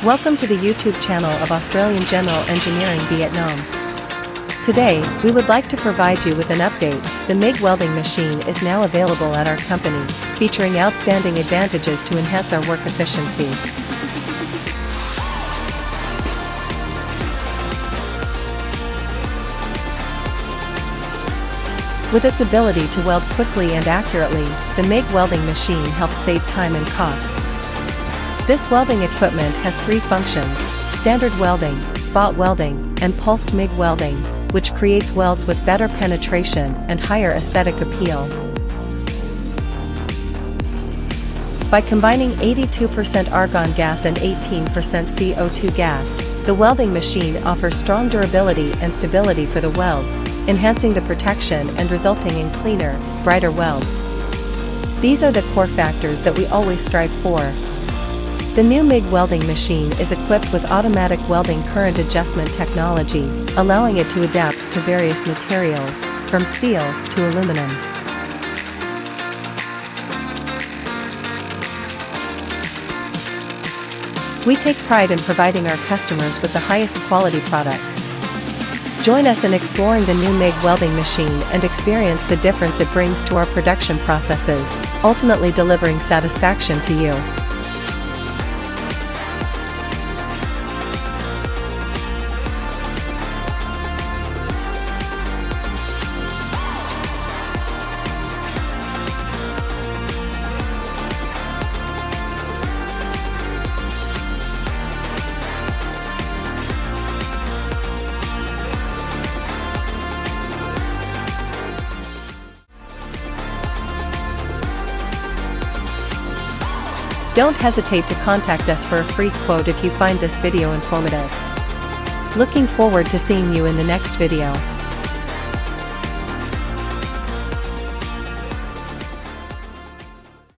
Welcome to the YouTube channel of Australian General Engineering Vietnam. Today, we would like to provide you with an update. The MIG welding machine is now available at our company, featuring outstanding advantages to enhance our work efficiency. With its ability to weld quickly and accurately, the MIG welding machine helps save time and costs. This welding equipment has three functions: standard welding, spot welding, and pulsed MIG welding, which creates welds with better penetration and higher aesthetic appeal. By combining 82% argon gas and 18% CO2 gas, the welding machine offers strong durability and stability for the welds, enhancing the protection and resulting in cleaner, brighter welds. These are the core factors that we always strive for. The new MIG welding machine is equipped with automatic welding current adjustment technology, allowing it to adapt to various materials, from steel to aluminum. We take pride in providing our customers with the highest quality products. Join us in exploring the new MIG welding machine and experience the difference it brings to our production processes, ultimately delivering satisfaction to you. Don't hesitate to contact us for a free quote if you find this video informative. Looking forward to seeing you in the next video.